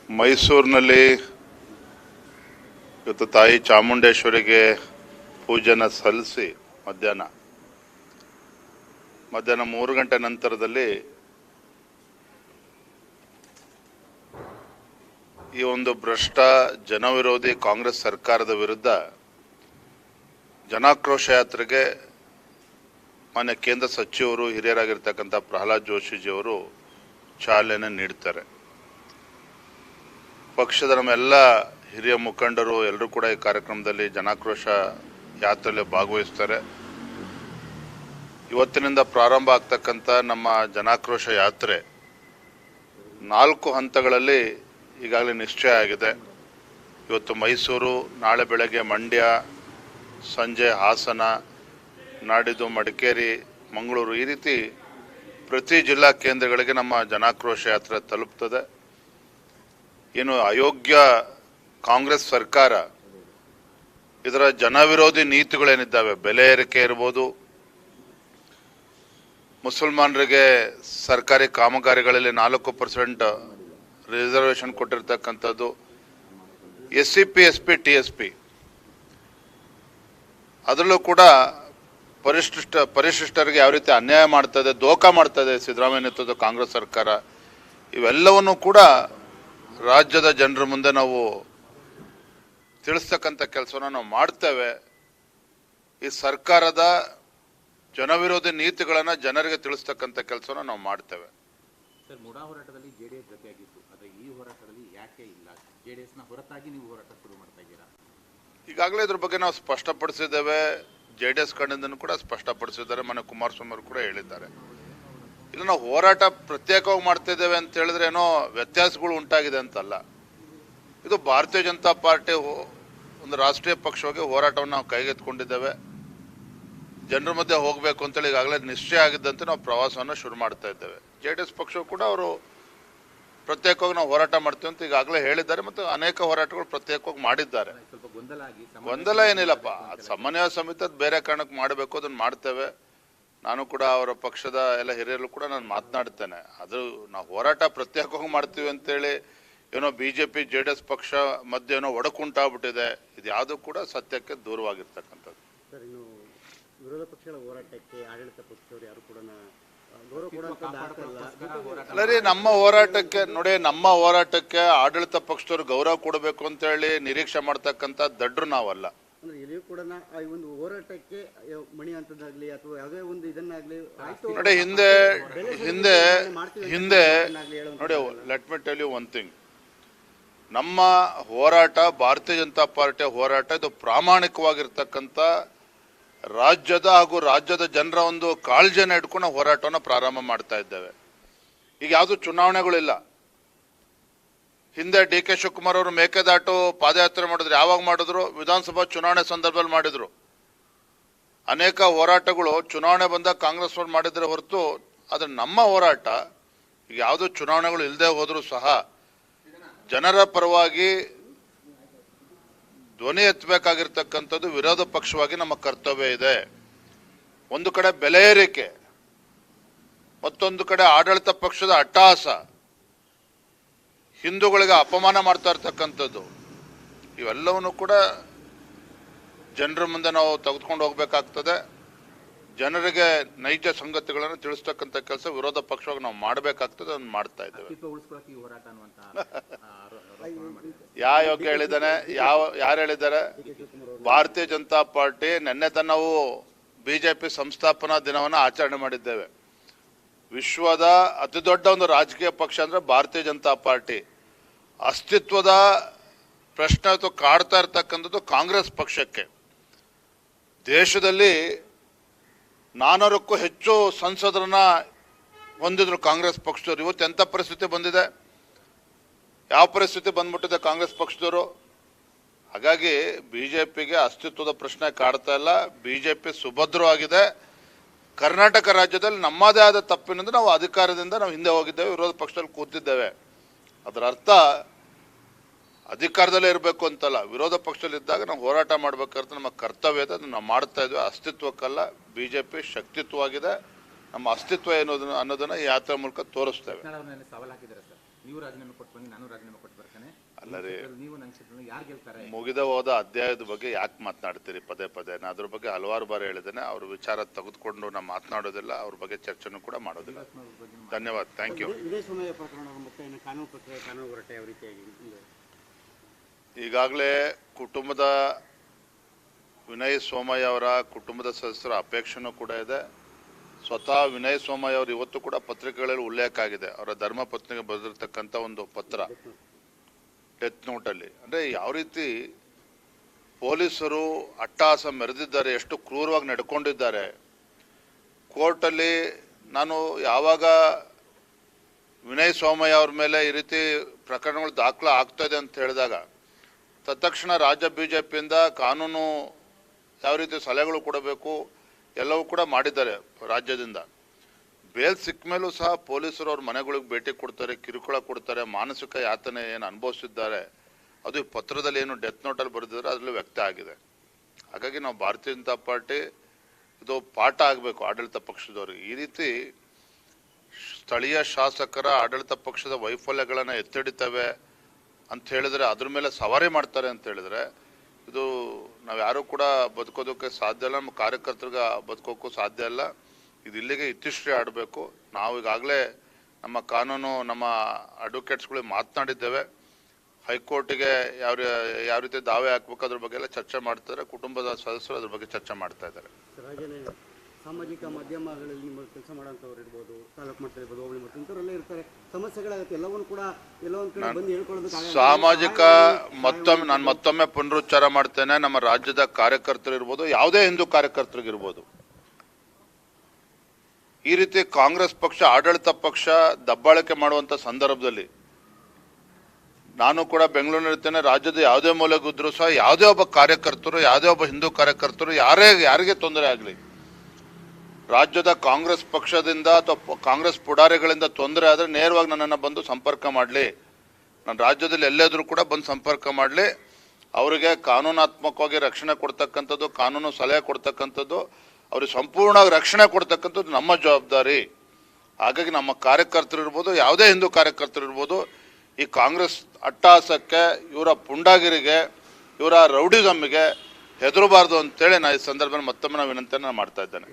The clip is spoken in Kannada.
ಮೈಸೂರಿನಲ್ಲಿ ಇವತ್ತು ತಾಯಿ ಚಾಮುಂಡೇಶ್ವರಿಗೆ ಪೂಜೆನ ಸಲ್ಲಿಸಿ ಮಧ್ಯಾಹ್ನ 3 ಗಂಟೆ ನಂತರದಲ್ಲಿ ಈ ಒಂದು ಭ್ರಷ್ಟ ಜನವಿರೋಧಿ ಕಾಂಗ್ರೆಸ್ ಸರ್ಕಾರದ ವಿರುದ್ಧ ಜನಾಕ್ರೋಶ ಯಾತ್ರೆಗೆ ಮಾನ್ಯ ಕೇಂದ್ರ ಸಚಿವರು ಹಿರಿಯರಾಗಿರ್ತಕ್ಕಂಥ ಪ್ರಹ್ಲಾದ್ ಜೋಶಿಜಿಯವರು ಚಾಲನೆ ನೀಡ್ತಾರೆ. ಪಕ್ಷದ ನಮ್ಮೆಲ್ಲ ಹಿರಿಯ ಮುಖಂಡರು ಎಲ್ಲರೂ ಕೂಡ ಈ ಕಾರ್ಯಕ್ರಮದಲ್ಲಿ ಜನಾಕ್ರೋಶ ಯಾತ್ರೆಯಲ್ಲಿ ಭಾಗವಹಿಸ್ತಾರೆ. ಇವತ್ತಿನಿಂದ ಪ್ರಾರಂಭ ಆಗ್ತಕ್ಕಂಥ ನಮ್ಮ ಜನಾಕ್ರೋಶ ಯಾತ್ರೆ 4 ಹಂತಗಳಲ್ಲಿ ಈಗಾಗಲೇ ನಿಶ್ಚಯ ಆಗಿದೆ. ಇವತ್ತು ಮೈಸೂರು, ನಾಳೆ ಬೆಳಗ್ಗೆ ಮಂಡ್ಯ, ಸಂಜೆ ಹಾಸನ, ನಾಡಿದ್ದು ಮಡಿಕೇರಿ, ಮಂಗಳೂರು, ಈ ರೀತಿ ಪ್ರತಿ ಜಿಲ್ಲಾ ಕೇಂದ್ರಗಳಿಗೆ ನಮ್ಮ ಜನಾಕ್ರೋಶ ಯಾತ್ರೆ ತಲುಪ್ತದೆ. ಏನು ಅಯೋಗ್ಯ ಕಾಂಗ್ರೆಸ್ ಸರ್ಕಾರ ಇದರ ಜನವಿರೋಧಿ ನೀತಿಗಳೇನಿದ್ದಾವೆ, ಬೆಲೆ ಏರಿಕೆ ಇರ್ಬೋದು, ಮುಸಲ್ಮಾನರಿಗೆ ಸರ್ಕಾರಿ ಕಾಮಗಾರಿಗಳಲ್ಲಿ 4% ರಿಸರ್ವೇಷನ್ ಕೊಟ್ಟಿರ್ತಕ್ಕಂಥದ್ದು, SCP, SP, TSP, ಅದರಲ್ಲೂ ಕೂಡ ಪರಿಶಿಷ್ಟರಿಗೆ ಯಾವ ರೀತಿ ಅನ್ಯಾಯ ಮಾಡ್ತದೆ, ದೋಖಾ ಮಾಡ್ತದೆ ಸಿದ್ದರಾಮಯ್ಯ ನೇತೃತ್ವದ ಕಾಂಗ್ರೆಸ್ ಸರ್ಕಾರ, ಇವೆಲ್ಲವನ್ನೂ ಕೂಡ ರಾಜ್ಯದ ಜನರ ಮುಂದೆ ನಾವು ತಿಳಿಸ್ತಕ್ಕಂಥ ಕೆಲಸವನ್ನು ನಾವು ಮಾಡ್ತೇವೆ. ಈ ಸರ್ಕಾರದ ಜನವಿರೋಧಿ ನೀತಿಗಳನ್ನು ಜನರಿಗೆ ತಿಳಿಸ್ತಕ್ಕಂಥ ಕೆಲಸವನ್ನು ನಾವು ಮಾಡ್ತೇವೆ. ಸರ್, ಮುಡಾ ಹೋರಾಟದಲ್ಲಿ JDS ಜೊತೆಯಾಗಿತ್ತು, ಆದರೆ ಈ ಹೋರಾಟದಲ್ಲಿ ಯಾಕೆ ಇಲ್ಲ? JDSನ ಹೊರತಾಗಿ ನೀವು ಹೋರಾಟ ಶುರು ಮಾಡ್ತಾ ಇದ್ದೀರಾ? ಈಗಾಗಲೇ ಇದ್ರ ಬಗ್ಗೆ ನಾವು ಸ್ಪಷ್ಟಪಡಿಸಿದ್ದೇವೆ. JDS ಕಡೆಯಿಂದನೂ ಕೂಡ ಸ್ಪಷ್ಟಪಡಿಸಿದ್ದಾರೆ. ಮನೆ ಕುಮಾರಸ್ವಾಮಿ ಅವರು ಕೂಡ ಹೇಳಿದ್ದಾರೆ. ಇಲ್ಲ, ನಾವು ಹೋರಾಟ ಪ್ರತ್ಯೇಕವಾಗಿ ಮಾಡ್ತಾ ಇದ್ದೇವೆ ಅಂತ ಹೇಳಿದ್ರೆ ಏನೋ ವ್ಯತ್ಯಾಸಗಳು ಉಂಟಾಗಿದೆ ಅಂತಲ್ಲ. ಇದು ಭಾರತೀಯ ಜನತಾ ಪಾರ್ಟಿ ಒಂದು ರಾಷ್ಟ್ರೀಯ ಪಕ್ಷವಾಗಿ ಹೋರಾಟವನ್ನು ನಾವು ಕೈಗೆತ್ತಿಕೊಂಡಿದ್ದೇವೆ. ಜನರ ಮಧ್ಯೆ ಹೋಗಬೇಕು ಅಂತೇಳಿ ಈಗಾಗಲೇ ನಿಶ್ಚಯ ಆಗಿದ್ದಂತೆ ನಾವು ಪ್ರವಾಸವನ್ನು ಶುರು ಮಾಡ್ತಾ ಇದ್ದೇವೆ. JDS ಪಕ್ಷವು ಕೂಡ ಅವರು ಪ್ರತ್ಯೇಕವಾಗಿ ನಾವು ಹೋರಾಟ ಮಾಡ್ತೀವಿ ಅಂತ ಈಗಾಗಲೇ ಹೇಳಿದ್ದಾರೆ ಮತ್ತು ಅನೇಕ ಹೋರಾಟಗಳು ಪ್ರತ್ಯೇಕವಾಗಿ ಮಾಡಿದ್ದಾರೆ. ಗೊಂದಲ ಏನಿಲ್ಲಪ್ಪ, ಅದು ಸಮನ್ವಯ ಸಮಿತಿ ಬೇರೆ ಕಾರಣಕ್ಕೆ ಮಾಡಬೇಕು, ಅದನ್ನು ಮಾಡ್ತೇವೆ. ನಾನು ಕೂಡ ಅವರ ಪಕ್ಷದ ಎಲ್ಲ ಹಿರಿಯರು ಕೂಡ ನಾನು ಮಾತನಾಡ್ತೇನೆ. ಅದು ನಾವು ಹೋರಾಟ ಪ್ರತ್ಯೇಕವಾಗಿ ಮಾಡ್ತೀವಿ ಅಂತೇಳಿ ಏನೋ BJP JDS ಪಕ್ಷ ಮಧ್ಯೆ ಏನೋ ಒಡಕುಂಟಾಗ್ಬಿಟ್ಟಿದೆ. ಇದು ಯಾವುದೂ ಕೂಡ ಸತ್ಯಕ್ಕೆ ದೂರವಾಗಿರ್ತಕ್ಕಂಥದ್ದು. ಸರ್, ಇನ್ನು ವಿರೋಧ ಪಕ್ಷಗಳ ಹೋರಾಟಕ್ಕೆ ಆಡಳಿತ ಪಕ್ಷದವರು ಯಾರು ಕೂಡ ಅಲ್ಲ ರೀ, ನಮ್ಮ ಹೋರಾಟಕ್ಕೆ ನೋಡಿ, ನಮ್ಮ ಹೋರಾಟಕ್ಕೆ ಆಡಳಿತ ಪಕ್ಷದವರು ಗೌರವ ಕೊಡಬೇಕು ಅಂತ ಹೇಳಿ ನಿರೀಕ್ಷೆ ಮಾಡ್ತಕ್ಕಂಥ ದಡ್ರು ನಾವಲ್ಲ. ಅಂದ್ರೆ ಎಲ್ಲಿಯೂ ಕೂಡ ಈ ಒಂದು ಹೋರಾಟಕ್ಕೆ ಮಣಿ ಅಂತದ್ದಾಗ್ಲಿ ಅಥವಾ ಯಾವುದೇ ಒಂದು ಇದನ್ನಾಗ್ಲಿ ನೋಡಿ, ಹಿಂದೆ ನೋಡಿ, let me tell you one thing. ನಮ್ಮ ಹೋರಾಟ, ಭಾರತೀಯ ಜನತಾ ಪಾರ್ಟಿಯ ಹೋರಾಟ, ಇದು ಪ್ರಾಮಾಣಿಕವಾಗಿರ್ತಕ್ಕಂಥ ರಾಜ್ಯದ ಹಾಗೂ ರಾಜ್ಯದ ಜನರ ಒಂದು ಕಾಳಜಿಯನ್ನು ಇಟ್ಕೊಂಡು ಹೋರಾಟವನ್ನು ಪ್ರಾರಂಭ ಮಾಡ್ತಾ ಇದ್ದೇವೆ. ಈಗ ಯಾವುದು ಚುನಾವಣೆಗಳಿಲ್ಲ. ಹಿಂದೆ DK ಶಿವಕುಮಾರ್ ಅವರು ಮೇಕೆದಾಟು ಪಾದಯಾತ್ರೆ ಮಾಡಿದ್ರು. ಯಾವಾಗ ಮಾಡಿದ್ರು? ವಿಧಾನಸಭಾ ಚುನಾವಣೆ ಸಂದರ್ಭದಲ್ಲಿ ಮಾಡಿದ್ರು. ಅನೇಕ ಹೋರಾಟಗಳು ಚುನಾವಣೆ ಬಂದಾಗ ಕಾಂಗ್ರೆಸ್ ಅವರು ಮಾಡಿದ್ರೆ ಹೊರತು, ಆದರೆ ನಮ್ಮ ಹೋರಾಟ ಈಗ ಯಾವುದು ಚುನಾವಣೆಗಳು ಇಲ್ಲದೆ ಹೋದರೂ ಸಹ ಜನರ ಪರವಾಗಿ ಧ್ವನಿ ಎತ್ತಬೇಕಾಗಿರ್ತಕ್ಕಂಥದ್ದು ವಿರೋಧ ಪಕ್ಷವಾಗಿ ನಮ್ಮ ಕರ್ತವ್ಯ ಇದೆ. ಒಂದು ಕಡೆ ಬೆಲೆ ಏರಿಕೆ, ಮತ್ತೊಂದು ಕಡೆ ಆಡಳಿತ ಪಕ್ಷದ ಅಟ್ಟಹಾಸ, ಹಿಂದೂಗಳಿಗೆ ಅಪಮಾನ ಮಾಡ್ತಾ ಇರ್ತಕ್ಕಂಥದ್ದು, ಇವೆಲ್ಲವನ್ನು ಕೂಡ ಜನರ ಮುಂದೆ ನಾವು ತೆಗೆದುಕೊಂಡು ಹೋಗ್ಬೇಕಾಗ್ತದೆ. ಜನರಿಗೆ ನೈಜ ಸಂಗತಿಗಳನ್ನು ತಿಳಿಸ್ತಕ್ಕಂಥ ಕೆಲಸ ವಿರೋಧ ಪಕ್ಷವಾಗಿ ನಾವು ಮಾಡಬೇಕಾಗ್ತದೆ. ಅದನ್ನು ಮಾಡ್ತಾ ಇದ್ದೇವೆ. ಯಾವ ಯೋಗ್ಯ ಹೇಳಿದ್ದಾನೆ? ಯಾರು ಹೇಳಿದ್ದಾರೆ? ಭಾರತೀಯ ಜನತಾ ಪಾರ್ಟಿ ನಿನ್ನೆ ತನ್ನ ನಾವು BJP ಸಂಸ್ಥಾಪನಾ ದಿನವನ್ನು ಆಚರಣೆ ಮಾಡಿದ್ದೇವೆ. ವಿಶ್ವದ ಅತಿ ದೊಡ್ಡ ಒಂದು ರಾಜಕೀಯ ಪಕ್ಷ ಅಂದ್ರೆ ಭಾರತೀಯ ಜನತಾ ಪಾರ್ಟಿ. ಅಸ್ತಿತ್ವದ ಪ್ರಶ್ನೆ ಕಾಡ್ತಾ ಇರ್ತಕ್ಕಂಥದ್ದು ಕಾಂಗ್ರೆಸ್ ಪಕ್ಷಕ್ಕೆ. ದೇಶದಲ್ಲಿ 400ಕ್ಕೂ ಹೆಚ್ಚು ಸಂಸದರನ್ನ ಹೊಂದಿದ್ರು ಕಾಂಗ್ರೆಸ್ ಪಕ್ಷದವರು. ಇವತ್ತು ಎಂಥ ಪರಿಸ್ಥಿತಿ ಬಂದಿದೆ? ಯಾವ ಪರಿಸ್ಥಿತಿ ಬಂದ್ಬಿಟ್ಟಿದೆ ಕಾಂಗ್ರೆಸ್ ಪಕ್ಷದವರು? ಹಾಗಾಗಿ BJPಗೆ ಅಸ್ತಿತ್ವದ ಪ್ರಶ್ನೆ ಕಾಡ್ತಾ ಇಲ್ಲ. BJP ಸುಭದ್ರವಾಗಿದೆ. ಕರ್ನಾಟಕ ರಾಜ್ಯದಲ್ಲಿ ನಮ್ಮದೇ ಆದ ತಪ್ಪಿನಿಂದ ನಾವು ಅಧಿಕಾರದಿಂದ ನಾವು ಹಿಂದೆ ಹೋಗಿದ್ದೇವೆ, ವಿರೋಧ ಪಕ್ಷದಲ್ಲಿ ಕೂತಿದ್ದೇವೆ. ಅದರ ಅರ್ಥ ಅಧಿಕಾರದಲ್ಲೇ ಇರಬೇಕು ಅಂತಲ್ಲ, ವಿರೋಧ ಪಕ್ಷದಲ್ಲಿ ಇದ್ದಾಗ ನಾವು ಹೋರಾಟ ಮಾಡಬೇಕಾದ್ರೆ ನಮ್ಮ ಕರ್ತವ್ಯ ಇದೆ, ಅದನ್ನು ನಾವು ಮಾಡ್ತಾ ಇದ್ವಿ. ಅಸ್ತಿತ್ವಕ್ಕಲ್ಲ, BJP ಶಕ್ತಿತ್ವವಾಗಿದೆ. ನಮ್ಮ ಅಸ್ತಿತ್ವ ಏನು ಅನ್ನೋದನ್ನ ಈ ಯಾತ್ರೆ ಮೂಲಕ ತೋರಿಸ್ತೇವೆ. ನೀವು ರಾಜೀನಾಮೆ ಕೊಟ್ಟು ಬನ್ನಿ, ನಾನು ರಾಜೀನಾಮೆ ಕೊಟ್ಟು ಬರ್ತೇನೆ, ಅಲ್ಲ ರೀ, ನೀವು ನನ್ನ ಕ್ಷೇತ್ರದಲ್ಲಿ ಯಾರು ಗೆಲ್ತಾರೆ? ಮುಗಿದ ಹೋದ ಅಧ್ಯಾಯದ ಬಗ್ಗೆ ಯಾಕೆ ಮಾತನಾಡ್ತೀರಿ ಪದೇ ಪದೇ? ನಾನು ಅದ್ರ ಬಗ್ಗೆ ಹಲವಾರು ಬಾರಿ ಹೇಳಿದ್ದೇನೆ. ಅವ್ರ ವಿಚಾರ ತೆಗೆದುಕೊಂಡು ನಾವು ಮಾತನಾಡೋದಿಲ್ಲ, ಅವ್ರ ಬಗ್ಗೆ ಚರ್ಚೆನೂ ಕೂಡ ಮಾಡೋದಿಲ್ಲ. ಧನ್ಯವಾದ, ಥ್ಯಾಂಕ್ ಯು. ಇದೇ ಸಮಯ ಪ್ರಕರಣ ಮತ್ತೆ ಇನ್ನು ಕಾನೂನು ಪ್ರಕ್ರಿಯೆ, ಕಾನೂನು ಹೋರಾಟ ಯಾವ ರೀತಿಯಾಗಿ ಇದೆ? ಈಗಾಗಲೇ ಕುಟುಂಬದ ವಿನಯ್ ಸೋಮಯ್ಯ ಅವರ ಕುಟುಂಬದ ಸದಸ್ಯರ ಅಪೇಕ್ಷೆನೂ ಕೂಡ ಇದೆ. ಸ್ವತಃ ವಿನಯ್ ಸೋಮಯ್ಯ ಅವರು ಇವತ್ತು ಕೂಡ ಪತ್ರಿಕೆಗಳಲ್ಲಿ ಉಲ್ಲೇಖ ಆಗಿದೆ, ಅವರ ಧರ್ಮ ಪತ್ನಿಗೆ ಬರೆದಿರ್ತಕ್ಕಂಥ ಒಂದು ಪತ್ರ ಡೆತ್ ನೋಟಲ್ಲಿ. ಅಂದರೆ ಯಾವ ರೀತಿ ಪೊಲೀಸರು ಅಟ್ಟಹಾಸ ಮೆರೆದಿದ್ದಾರೆ, ಎಷ್ಟು ಕ್ರೂರವಾಗಿ ನಡ್ಕೊಂಡಿದ್ದಾರೆ. ಕೋರ್ಟಲ್ಲಿ ನಾನು ಯಾವಾಗ ವಿನಯ್ ಸೋಮಯ್ಯ ಅವ್ರ ಮೇಲೆ ಈ ರೀತಿ ಪ್ರಕರಣಗಳು ದಾಖಲೆ ಆಗ್ತಾ ಇದೆ ಅಂತ ಹೇಳಿದಾಗ ತತ್ಕ್ಷಣ ರಾಜ್ಯ ಬಿಜೆಪಿಯಿಂದ ಕಾನೂನು ಯಾವ ರೀತಿ ಸಲಹೆಗಳು ಕೊಡಬೇಕು ಎಲ್ಲವೂ ಕೂಡ ಮಾಡಿದ್ದಾರೆ. ರಾಜ್ಯದಿಂದ ಬೇಲ್ ಸಿಕ್ಕ ಮೇಲೂ ಸಹ ಪೊಲೀಸರು ಅವ್ರ ಮನೆಗಳಿಗೆ ಭೇಟಿ ಕೊಡ್ತಾರೆ, ಕಿರುಕುಳ ಕೊಡ್ತಾರೆ, ಮಾನಸಿಕ ಯಾತನೆ ಏನು ಅನುಭವಿಸಿದ್ದಾರೆ ಅದು ಈ ಪತ್ರದಲ್ಲಿ ಏನು ಡೆತ್ ನೋಟಲ್ಲಿ ಬರೆದಿದ್ದಾರೆ ಅದರಲ್ಲಿ ವ್ಯಕ್ತ ಆಗಿದೆ. ಹಾಗಾಗಿ ನಾವು ಭಾರತೀಯ ಜನತಾ ಪಾರ್ಟಿ ಇದು ಪಾಠ ಆಗಬೇಕು ಆಡಳಿತ ಪಕ್ಷದವ್ರಿಗೆ. ಈ ರೀತಿ ಸ್ಥಳೀಯ ಶಾಸಕರ ಆಡಳಿತ ಪಕ್ಷದ ವೈಫಲ್ಯಗಳನ್ನು ಎತ್ತಿಡಿತವೆ ಅಂತ ಹೇಳಿದ್ರೆ, ಅದ್ರ ಮೇಲೆ ಸವಾರಿ ಮಾಡ್ತಾರೆ ಅಂತ ಹೇಳಿದ್ರೆ, ಇದು ನಾವು ಯಾರು ಕೂಡ ಬದುಕೋದಕ್ಕೆ ಸಾಧ್ಯ ಇಲ್ಲ, ನಮ್ಮ ಕಾರ್ಯಕರ್ತರಿಗೆ ಬದುಕೋಕ್ಕೂ ಸಾಧ್ಯ ಇಲ್ಲ. ಇದು ಇಲ್ಲಿಗೆ ಇತಿಶ್ರೀ ಆಡಬೇಕು. ನಾವು ಈಗಾಗಲೇ ನಮ್ಮ ಕಾನೂನು ನಮ್ಮ ಅಡ್ವೊಕೇಟ್ಸ್ಗಳಿಗೆ ಮಾತನಾಡಿದ್ದೇವೆ. ಹೈಕೋರ್ಟಿಗೆ ಯಾವ ರೀತಿ ದಾವೆ ಹಾಕ್ಬೇಕು ಅದ್ರ ಬಗ್ಗೆ ಎಲ್ಲ ಚರ್ಚೆ ಮಾಡ್ತಾರೆ. ಕುಟುಂಬದ ಸದಸ್ಯರು ಅದ್ರ ಬಗ್ಗೆ ಚರ್ಚೆ ಮಾಡ್ತಾ ಇದ್ದಾರೆ. ಸಾಮಾಜಿಕ ಮಾಧ್ಯಮಗಳಲ್ಲಿ ನಿಮ್ಮ ಕೆಲಸ ಮಾಡೋಂಥವ್ರು ಇರ್ಬೋದು, ತಾಲೂಕು ಮಟ್ಟ ಇರ್ಬೋದು, ಹೋಬಳಿ ಮಟ್ಟ ಇಂಥವರೆಲ್ಲ ಇರ್ತಾರೆ. ಸಮಸ್ಯೆಗಳಾಗುತ್ತೆ, ಎಲ್ಲವನ್ನು ಕೂಡ ಎಲ್ಲೊಂದು ಕಡೆ ಬಂದು ಹೇಳ್ಕೊಳ್ಳೋದಕ್ಕೆ ಸಾಮಾಜಿಕ ನಾನು ಮತ್ತೊಮ್ಮೆ ಪುನರುಚ್ಚಾರ ಮಾಡ್ತೇನೆ. ನಮ್ಮ ರಾಜ್ಯದ ಕಾರ್ಯಕರ್ತರು ಇರ್ಬೋದು, ಯಾವುದೇ ಹಿಂದೂ ಕಾರ್ಯಕರ್ತರಿಗಿರ್ಬೋದು, ಈ ರೀತಿ ಕಾಂಗ್ರೆಸ್ ಪಕ್ಷ ಆಡಳಿತ ಪಕ್ಷ ದಬ್ಬಾಳಿಕೆ ಮಾಡುವಂತ ಸಂದರ್ಭದಲ್ಲಿ ನಾನು ಕೂಡ ಬೆಂಗಳೂರಿನಿರ್ತೇನೆ. ರಾಜ್ಯದ ಯಾವುದೇ ಮೂಲೆಗಿದ್ರು ಸಹ ಯಾವುದೇ ಒಬ್ಬ ಕಾರ್ಯಕರ್ತರು, ಯಾವುದೇ ಒಬ್ಬ ಹಿಂದೂ ಕಾರ್ಯಕರ್ತರು ಯಾರಿಗೆ ತೊಂದರೆ ಆಗಲಿ, ರಾಜ್ಯದ ಕಾಂಗ್ರೆಸ್ ಪಕ್ಷದಿಂದ ಅಥವಾ ಕಾಂಗ್ರೆಸ್ ಪುಡಾರಿಗಳಿಂದ ತೊಂದರೆ ಆದರೆ ನೇರವಾಗಿ ನನ್ನನ್ನು ಬಂದು ಸಂಪರ್ಕ ಮಾಡಲಿ. ನಾನು ರಾಜ್ಯದಲ್ಲಿ ಎಲ್ಲಾದರೂ ಕೂಡ ಬಂದು ಸಂಪರ್ಕ ಮಾಡಲಿ. ಅವರಿಗೆ ಕಾನೂನಾತ್ಮಕವಾಗಿ ರಕ್ಷಣೆ ಕೊಡ್ತಕ್ಕಂಥದ್ದು, ಕಾನೂನು ಸಲಹೆ ಕೊಡ್ತಕ್ಕಂಥದ್ದು, ಅವ್ರಿಗೆ ಸಂಪೂರ್ಣವಾಗಿ ರಕ್ಷಣೆ ಕೊಡ್ತಕ್ಕಂಥದ್ದು ನಮ್ಮ ಜವಾಬ್ದಾರಿ. ಹಾಗಾಗಿ ನಮ್ಮ ಕಾರ್ಯಕರ್ತರು ಇರ್ಬೋದು, ಯಾವುದೇ ಹಿಂದೂ ಕಾರ್ಯಕರ್ತರು ಇರ್ಬೋದು, ಈ ಕಾಂಗ್ರೆಸ್ ಅಟ್ಟಹಾಸಕ್ಕೆ, ಇವರ ಪುಂಡಾಗಿರಿಗೆ, ಇವರ ರೌಡಿಸಮ್ಮಿಗೆ ಹೆದರಬಾರ್ದು ಅಂತೇಳಿ ನಾನು ಈ ಸಂದರ್ಭದಲ್ಲಿ ಮತ್ತೊಮ್ಮೆ ವಿನಂತಿಯನ್ನು ಮಾಡ್ತಾ ಇದ್ದೇನೆ.